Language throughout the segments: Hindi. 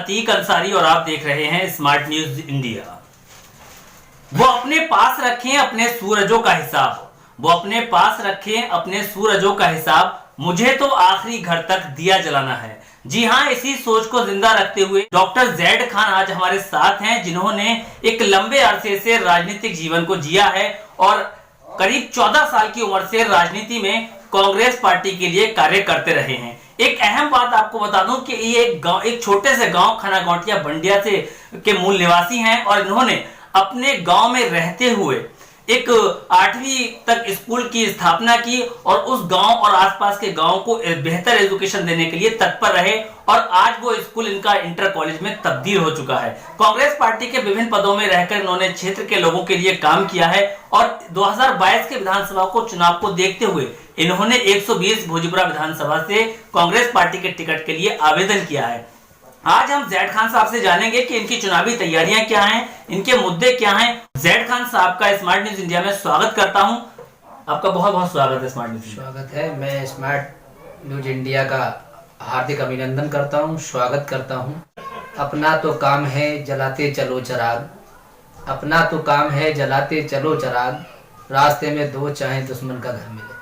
अतीक अंसारी और आप देख रहे हैं स्मार्ट न्यूज इंडिया। वो अपने पास रखें अपने सूरजों का हिसाब, वो अपने पास रखें अपने सूरजों का हिसाब, मुझे तो आखिरी घर तक दिया जलाना है। जी हाँ, इसी सोच को जिंदा रखते हुए डॉक्टर जैड खान आज हमारे साथ हैं, जिन्होंने एक लंबे अरसे से राजनीतिक जीवन को जिया है और करीब 14 साल की उम्र से राजनीति में कांग्रेस पार्टी के लिए कार्य करते रहे हैं। एक अहम बात आपको बता दूं कि ये एक छोटे से गांव खनागौटिया बंडिया से के मूल निवासी हैं और इन्होंने अपने गांव में रहते हुए एक 8वीं तक स्कूल की स्थापना की और उस गांव और आसपास के गांव को बेहतर एजुकेशन देने के लिए तत्पर रहे और आज वो स्कूल इनका इंटर कॉलेज में तब्दील हो चुका है। कांग्रेस पार्टी के विभिन्न पदों में रहकर इन्होंने क्षेत्र के लोगों के लिए काम किया है और 2022 के विधानसभा को चुनाव को देखते हुए इन्होंने 120 भोजपुरा विधानसभा से कांग्रेस पार्टी के टिकट के लिए आवेदन किया है। आज हम जैड खान साहब से जानेंगे कि इनकी चुनावी तैयारियां क्या हैं, इनके मुद्दे क्या हैं। जैड खान साहब का स्मार्ट न्यूज इंडिया में स्वागत करता हूं। आपका बहुत बहुत स्वागत है स्मार्ट न्यूज। स्वागत है। मैं स्मार्ट न्यूज इंडिया का हार्दिक अभिनंदन करता हूं, स्वागत करता हूं। अपना तो काम है जलाते चलो चिराग, अपना तो काम है जलाते चलो चिराग, रास्ते में दो चाहे दुश्मन का घर मिले।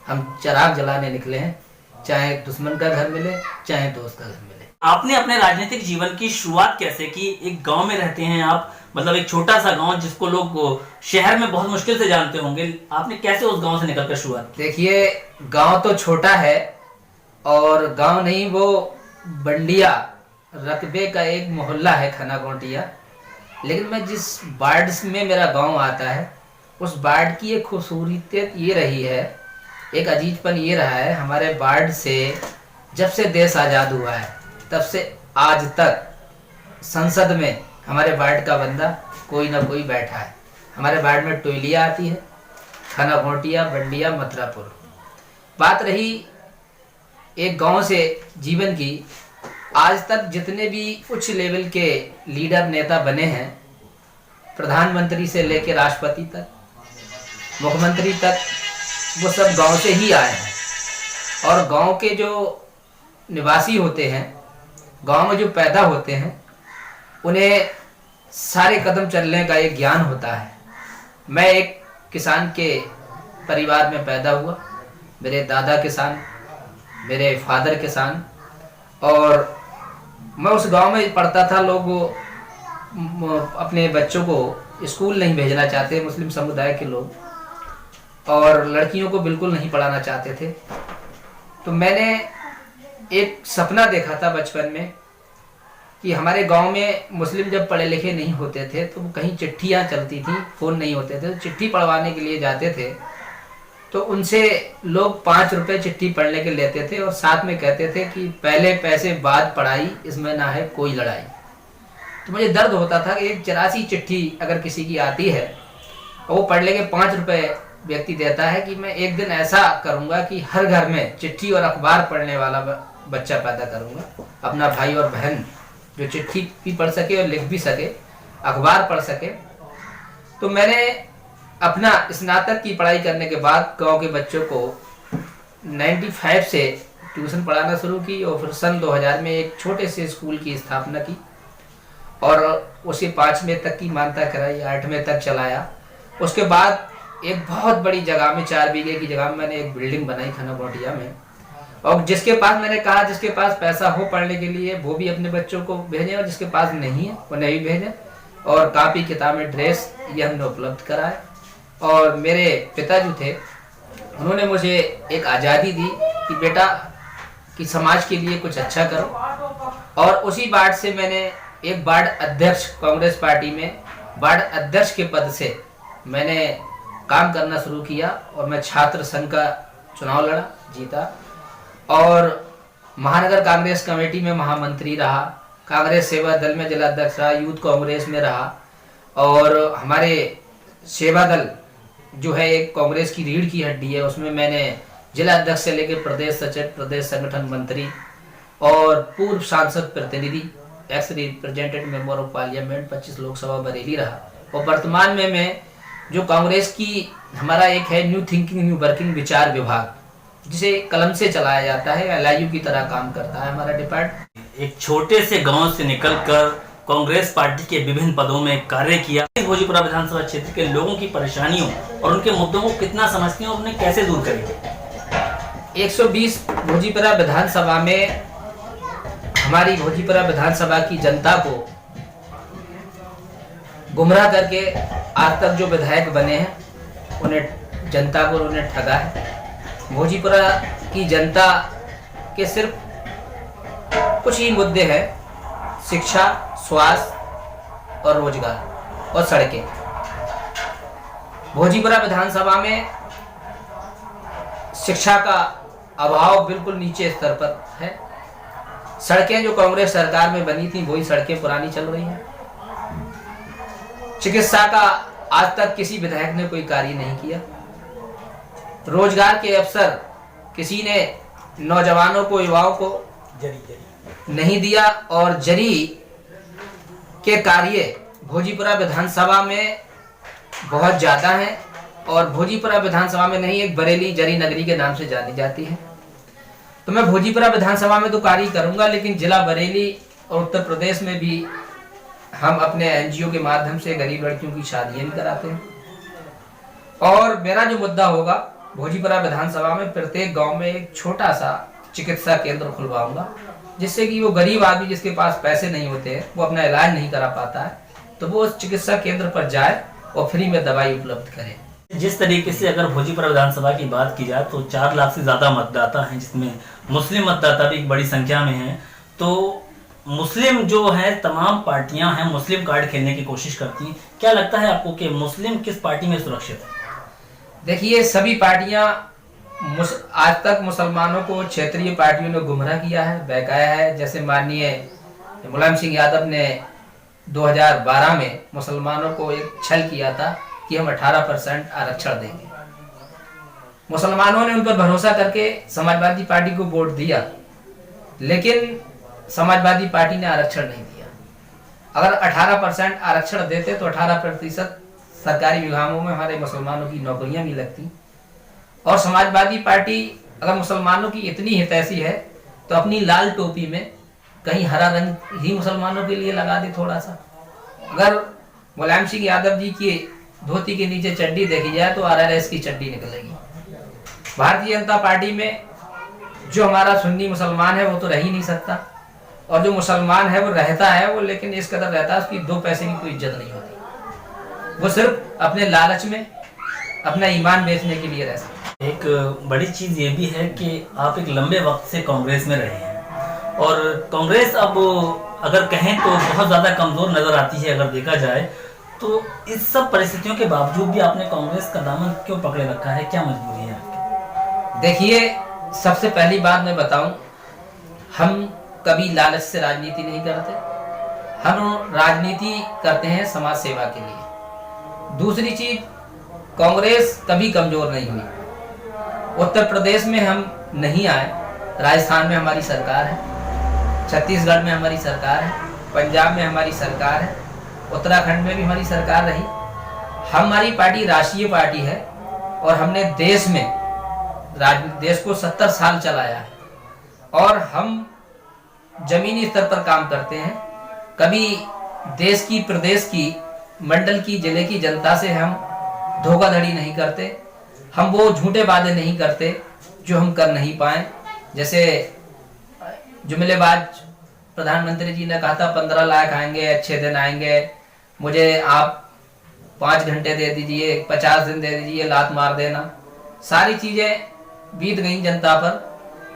हम चिराग जलाने निकले हैं, चाहे दुश्मन का घर मिले चाहे दोस्त का घर मिले। आपने अपने राजनीतिक जीवन की शुरुआत कैसे की? एक गांव में रहते हैं आप, मतलब एक छोटा सा गांव जिसको लोग शहर में बहुत मुश्किल से जानते होंगे, आपने कैसे उस गांव से निकलकर शुरुआत की? देखिए, गांव तो छोटा है और गांव नहीं, वो बंडिया रकबे का एक मोहल्ला है खनागौटिया। लेकिन मैं जिस वार्ड में मेरा गांव आता है उस वार्ड की एक खूबसूरत ये रही है, एक अजीजपन ये रहा है, हमारे वार्ड से जब से देश आज़ाद हुआ है तब से आज तक संसद में हमारे वार्ड का बंदा कोई ना कोई बैठा है। हमारे वार्ड में टोयलिया आती है, खनागौटिया, बंडिया, मथुरापुर। बात रही एक गांव से जीवन की, आज तक जितने भी उच्च लेवल के लीडर नेता बने हैं, प्रधानमंत्री से लेकर राष्ट्रपति तक, मुख्यमंत्री तक, वो सब गांव से ही आए हैं। और गांव के जो निवासी होते हैं, गांव में जो पैदा होते हैं, उन्हें सारे कदम चलने का एक ज्ञान होता है। मैं एक किसान के परिवार में पैदा हुआ, मेरे दादा किसान, मेरे फादर किसान, और मैं उस गांव में पढ़ता था। लोग अपने बच्चों को स्कूल नहीं भेजना चाहते, मुस्लिम समुदाय के लोग, और लड़कियों को बिल्कुल नहीं पढ़ाना चाहते थे। तो मैंने एक सपना देखा था बचपन में कि हमारे गांव में मुस्लिम जब पढ़े लिखे नहीं होते थे तो कहीं चिट्ठियां चलती थी, फ़ोन नहीं होते थे, तो चिट्ठी पढ़वाने के लिए जाते थे तो उनसे लोग 5 रुपए चिट्ठी पढ़ने के लेते थे और साथ में कहते थे कि पहले पैसे बाद पढ़ाई, इसमें ना है कोई लड़ाई। तो मुझे दर्द होता था कि एक 84 चिट्ठी अगर किसी की आती है और वो पढ़ लेके 5 रुपए व्यक्ति देता है, कि मैं एक दिन ऐसा करूंगा कि हर घर में चिट्ठी और अखबार पढ़ने वाला बच्चा पैदा करूंगा, अपना भाई और बहन जो चिट्ठी भी पढ़ सके और लिख भी सके, अखबार पढ़ सके। तो मैंने अपना स्नातक की पढ़ाई करने के बाद गांव के बच्चों को 95 से ट्यूशन पढ़ाना शुरू की और फिर सन 2000 में एक छोटे से स्कूल की स्थापना की और उसे 5वें तक की मान्यता कराई, 8वें तक चलाया। उसके बाद एक बहुत बड़ी जगह में, 4 बीघे की जगह में मैंने एक बिल्डिंग बनाई खनागौटिया में, और जिसके पास, मैंने कहा जिसके पास पैसा हो पढ़ने के लिए वो भी अपने बच्चों को भेजें और जिसके पास नहीं है वो नहीं भेजें, और कापी किताबें, ड्रेस ये हमने उपलब्ध कराए। और मेरे पिता जो थे उन्होंने मुझे एक आज़ादी दी कि बेटा कि समाज के लिए कुछ अच्छा करो। और उसी वार्ड से मैंने एक वार्ड अध्यक्ष, कांग्रेस पार्टी में वार्ड अध्यक्ष के पद से मैंने काम करना शुरू किया और मैं छात्र संघ का चुनाव लड़ा, जीता, और महानगर कांग्रेस कमेटी में महामंत्री रहा, कांग्रेस सेवा दल में जिलाध्यक्ष रहा, यूथ कांग्रेस में रहा, और हमारे सेवा दल जो है एक कांग्रेस की रीढ़ की हड्डी है, उसमें मैंने जिलाध्यक्ष से लेकर प्रदेश सचिव, प्रदेश संगठन मंत्री और पूर्व सांसद प्रतिनिधि, x representative member of parliament 25 Lok Sabha Bareilly रहा। और वर्तमान में मैं जो कांग्रेस की, हमारा एक है न्यू थिंकिंग न्यू वर्किंग विचार विभाग, जिसे कलम से चलाया जाता है, LIU की तरह काम करता है हमारा डिपार्टमेंट। एक छोटे से गांव से निकलकर कांग्रेस पार्टी के विभिन्न पदों में कार्य किया। भोजीपुरा विधानसभा क्षेत्र के लोगों की परेशानियों और उनके मुद्दों को कितना समझते हैं और उन्हें कैसे दूर करेंगे। 120 भोजीपुरा विधानसभा में हमारी भोजीपुरा विधानसभा की जनता को गुमराह करके आज तक जो विधायक बने हैं उन्हें जनता को उन्हें ठगा है। भोजीपुरा की जनता के सिर्फ कुछ ही मुद्दे हैं, शिक्षा, स्वास्थ्य और रोजगार और सड़कें। भोजीपुरा विधानसभा में शिक्षा का अभाव बिल्कुल नीचे स्तर पर है। सड़कें जो कांग्रेस सरकार में बनी थी वही सड़कें पुरानी चल रही हैं। चिकित्सा का आज तक किसी विधायक ने कोई कार्य नहीं किया। रोजगार के अवसर किसी ने नौजवानों को, युवाओं को नहीं दिया और जरी के कार्य भोजीपुरा विधानसभा में बहुत ज्यादा हैं और भोजीपुरा विधानसभा में नहीं, एक बरेली जरी नगरी के नाम से जानी जाती है। तो मैं भोजीपुरा विधानसभा में तो कार्य करूंगा, लेकिन जिला बरेली और उत्तर प्रदेश में भी हम अपने एनजीओ के माध्यम से गरीब लड़कियों की शादियां भी कराते हैं। और मेरा जो मुद्दा होगा, भोजीपुरा विधानसभा में प्रत्येक गांव में एक छोटा सा चिकित्सा केंद्र खुलवाऊंगा, जिससे कि वो गरीब आदमी जिसके पास पैसे नहीं होते हैं, वो अपना इलाज नहीं करा पाता है, तो वो उस चिकित्सा केंद्र पर जाए और फ्री में दवाई उपलब्ध करे। जिस तरीके से अगर भोजीपुरा विधानसभा की बात की जाए तो 4 लाख से ज्यादा मतदाता हैं, जिसमें मुस्लिम मतदाता भी एक बड़ी संख्या में हैं। तो मुस्लिम जो है, तमाम पार्टियां हैं मुस्लिम कार्ड खेलने की कोशिश करती हैं। क्या लगता है आपको कि मुस्लिम किस पार्टी में सुरक्षित है? देखिए, सभी पार्टियां आज तक मुसलमानों को क्षेत्रीय पार्टियों ने गुमराह किया है, बहकाया है। जैसे माननीय मुलायम सिंह यादव ने 2012 में मुसलमानों को एक छल किया था कि हम 18% आरक्षण देंगे। मुसलमानों ने उन पर भरोसा करके समाजवादी पार्टी को वोट दिया, लेकिन समाजवादी पार्टी ने आरक्षण नहीं दिया। अगर 18% आरक्षण देते तो 18% सरकारी विभागों में हमारे मुसलमानों की नौकरियां भी लगती। और समाजवादी पार्टी अगर मुसलमानों की इतनी हितैषी है तो अपनी लाल टोपी में कहीं हरा रंग ही मुसलमानों के लिए लगा दे थोड़ा सा। अगर मुलायम सिंह यादव जी की धोती के नीचे चड्डी देखी जाए तो आरएलएस की चड्डी निकलेगी। भारतीय जनता पार्टी में जो हमारा सुन्नी मुसलमान है वो तो रह ही नहीं सकता, और जो मुसलमान है वो रहता है, वो लेकिन इस कदर रहता है उसकी 2 पैसे की कोई इज्जत नहीं होती। वो सिर्फ अपने लालच में अपना ईमान बेचने के लिए रहता है। एक बड़ी चीज ये भी है कि आप एक लंबे वक्त से कांग्रेस में रहे हैं और कांग्रेस अब अगर कहें तो बहुत ज्यादा कमजोर नजर आती है अगर देखा जाए। तो इस सब परिस्थितियों के बावजूद भी आपने कांग्रेस का दामन क्यों पकड़े रखा है? क्या मजबूरी है आपकी? देखिए, सबसे पहली बात मैं बताऊं, हम कभी लालच से राजनीति नहीं करते। हम राजनीति करते हैं समाज सेवा के लिए। दूसरी चीज, कांग्रेस कभी कमजोर नहीं हुई। उत्तर प्रदेश में हम नहीं आए, राजस्थान में हमारी सरकार है, छत्तीसगढ़ में हमारी सरकार है, पंजाब में हमारी सरकार है, उत्तराखंड में भी हमारी सरकार रही। हमारी पार्टी राष्ट्रीय पार्टी है और हमने देश को 70 साल चलाया है और हम जमीनी स्तर पर काम करते हैं। कभी देश की, प्रदेश की, मंडल की, जिले की जनता से हम धोखाधड़ी नहीं करते। हम वो झूठे वादे नहीं करते जो हम कर नहीं पाए। जैसे जुमलेबाज प्रधानमंत्री जी ने कहा था 15 लाख आएंगे, अच्छे दिन आएंगे, मुझे आप 5 घंटे दे दीजिए, 50 दिन दे दीजिए, लात मार देना। सारी चीजें बीत गई जनता पर,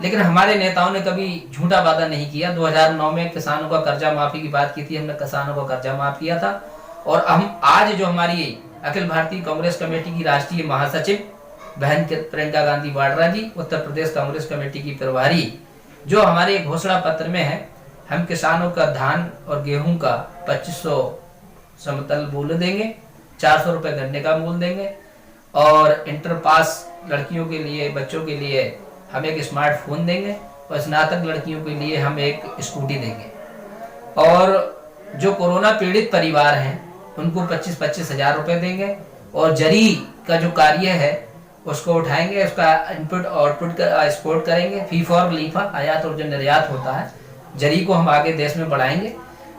लेकिन हमारे नेताओं ने कभी झूठा वादा नहीं किया। 2009 में किसानों का कर्जा माफी की बात की थी, हमने किसानों का कर्जा माफ किया था। और हम आज जो हमारी अखिल भारतीय कांग्रेस कमेटी की राष्ट्रीय महासचिव बहन प्रियंका गांधी वाड्रा जी, उत्तर प्रदेश कांग्रेस कमेटी की प्रभारी, जो हमारे घोषणा पत्र में है, हम किसानों का धान और गेहूं का 2500 समतल मूल्य देंगे, 400 रुपए गन्ने का मूल्य देंगे और इंटर पास लड़कियों के लिए, बच्चों के लिए हम एक स्मार्टफोन देंगे और स्नातक लड़कियों के लिए हम एक स्कूटी देंगे। और जो कोरोना पीड़ित परिवार हैं उनको 25-25 हजार रुपए देंगे और जरी का जो कार्य है उसको उठाएंगे, उसका इनपुट आउटपुट का एक्सपोर्ट करेंगे, फी फॉर लीफा, आयात और जो निर्यात होता है जरी को हम आगे देश में बढ़ाएंगे।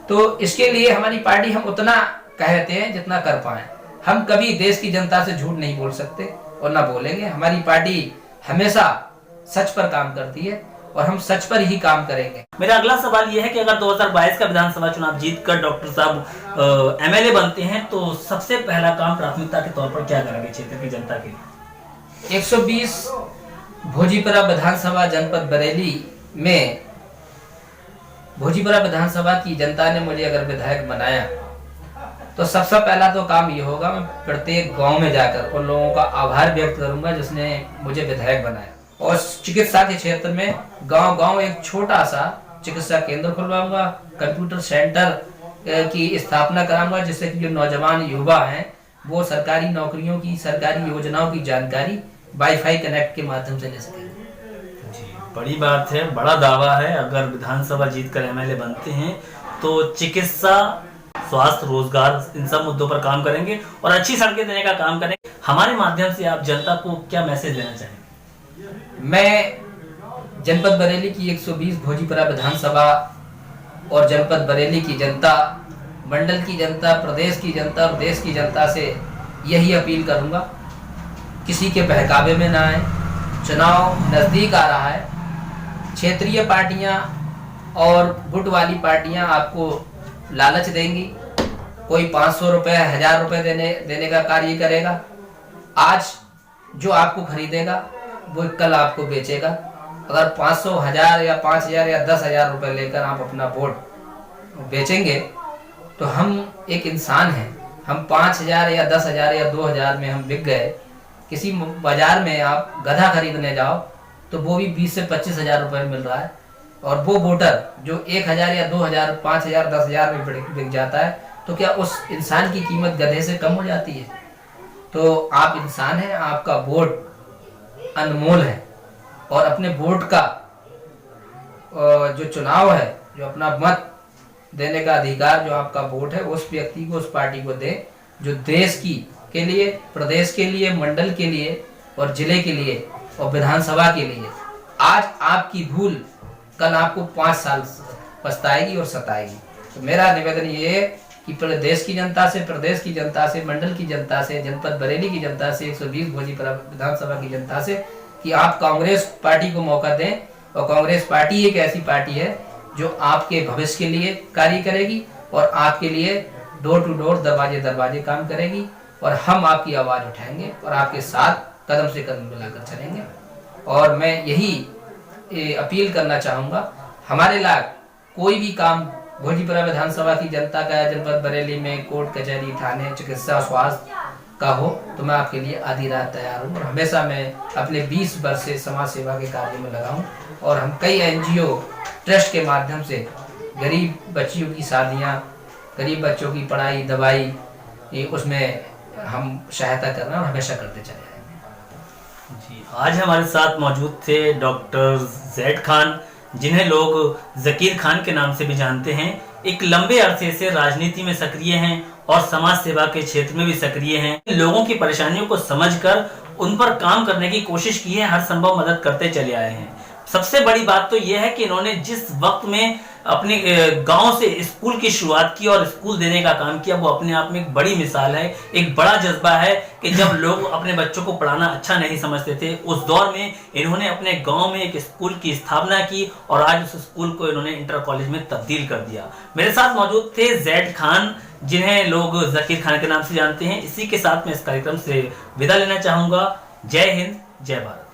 तो इसके लिए हमारी पार्टी, हम उतना कहते हैं जितना कर पाए। हम कभी देश की जनता से झूठ नहीं बोल सकते और ना बोलेंगे। हमारी पार्टी हमेशा सच पर काम करती है और हम सच पर ही काम करेंगे। मेरा अगला सवाल यह है कि अगर 2022 का विधानसभा चुनाव जीतकर डॉक्टर साहब एमएलए बनते हैं तो सबसे पहला काम प्राथमिकता के तौर पर क्या करेंगे क्षेत्र की जनता के लिए? 120 भोजीपरा विधानसभा जनपद बरेली में भोजीपरा विधानसभा की जनता ने मुझे अगर विधायक बनाया तो सबसे पहला तो काम ये होगा, मैं प्रत्येक गांव में जाकर उन लोगों का आभार व्यक्त करूंगा जिसने मुझे विधायक बनाया। और चिकित्सा के क्षेत्र में गांव गांव एक छोटा सा चिकित्सा केंद्र खुलवाऊंगा, कंप्यूटर सेंटर की स्थापना कराऊंगा, जिससे कि जो नौजवान युवा हैं वो सरकारी नौकरियों की, सरकारी योजनाओं की जानकारी वाईफाई कनेक्ट के माध्यम से ले सकेंगे। बड़ी बात है, बड़ा दावा है। अगर विधानसभा जीतकर एमएलए बनते हैं तो चिकित्सा, स्वास्थ्य, रोजगार, इन सब मुद्दों पर काम करेंगे और अच्छी सड़कें देने का काम करेंगे। हमारे माध्यम से आप जनता को क्या मैसेज देना चाहेंगे? मैं जनपद बरेली की 120 भोजीपरा विधानसभा और जनपद बरेली की जनता, मंडल की जनता, प्रदेश की जनता और देश की जनता से यही अपील करूंगा, किसी के बहकावे में ना आए। चुनाव नजदीक आ रहा है, क्षेत्रीय पार्टियां और गुट वाली पार्टियां आपको लालच देंगी। कोई 500 रुपए, 1000 रुपए देने का कार्य करेगा। आज जो आपको खरीदेगा वो कल आपको बेचेगा। अगर 500, 1000 या 5000 या 10,000 रुपए लेकर आप अपना वोट बेचेंगे तो हम एक इंसान हैं। हम 5000 या 10,000 या 2000 में हम बिक गए। किसी बाजार में आप गधा खरीदने जाओ तो वो भी 20 से 25,000 रुपए मिल रहा है, और वो वोटर जो 1000 या 2000, 5000, 10,000 में बिक जाता है, तो क्या उस इंसान की कीमत गधे से कम हो जाती है? तो आप इंसान हैं, आपका वोट अनमोल है, और अपने वोट का जो चुनाव है, जो अपना मत देने का अधिकार, जो आपका वोट है, उस व्यक्ति को, उस पार्टी को दे जो देश के लिए, प्रदेश के लिए, मंडल के लिए और जिले के लिए और विधानसभा के लिए। आज आपकी भूल कल आपको 5 साल पछताएगी और सताएगी। तो मेरा निवेदन ये है कि प्रदेश की जनता से, प्रदेश की जनता से, मंडल की जनता से, जनपद बरेली की जनता से, 120 भोजीपरा विधानसभा की जनता से कि आप कांग्रेस पार्टी को मौका दें। और कांग्रेस पार्टी एक ऐसी पार्टी है जो आपके भविष्य के लिए कार्य करेगी और आपके लिए डोर टू डोर, दरवाजे दरवाजे काम करेगी, और हम आपकी आवाज उठाएंगे और आपके साथ कदम से कदम मिलाकर चलेंगे। और मैं यही अपील करना चाहूँगा, हमारे लायक कोई भी काम भोजीपरा विधानसभा की जनता का, जनपद बरेली में कोर्ट कचहरी, थाने, चिकित्सा, स्वास्थ्य का हो तो मैं आपके लिए आधी रात तैयार हूँ। और हमेशा मैं अपने 20 वर्ष से समाज सेवा के कार्य में लगा हूँ, और हम कई NGO ट्रस्ट के माध्यम से गरीब बच्चियों की शादियाँ, गरीब बच्चों की पढ़ाई, दवाई, उसमें हम सहायता कर रहे हैं और हमेशा करते चले जाएंगे। जी, आज हमारे साथ मौजूद थे डॉक्टर जैड खान, जिन्हें लोग जकीर खान के नाम से भी जानते हैं। एक लंबे अरसे से राजनीति में सक्रिय हैं और समाज सेवा के क्षेत्र में भी सक्रिय हैं। लोगों की परेशानियों को समझकर उन पर काम करने की कोशिश की है, हर संभव मदद करते चले आए हैं। सबसे बड़ी बात तो यह है कि इन्होंने जिस वक्त में अपने गांव से स्कूल की शुरुआत की और स्कूल देने का काम किया, वो अपने आप में एक बड़ी मिसाल है, एक बड़ा जज्बा है कि जब लोग अपने बच्चों को पढ़ाना अच्छा नहीं समझते थे, उस दौर में इन्होंने अपने गांव में एक स्कूल की स्थापना की और आज उस स्कूल को इन्होंने इंटर कॉलेज में तब्दील कर दिया। मेरे साथ मौजूद थे जैड खान, जिन्हें लोग जकीर खान के नाम से जानते हैं। इसी के साथ मैं इस कार्यक्रम से विदा लेना चाहूंगा। जय हिंद, जय भारत।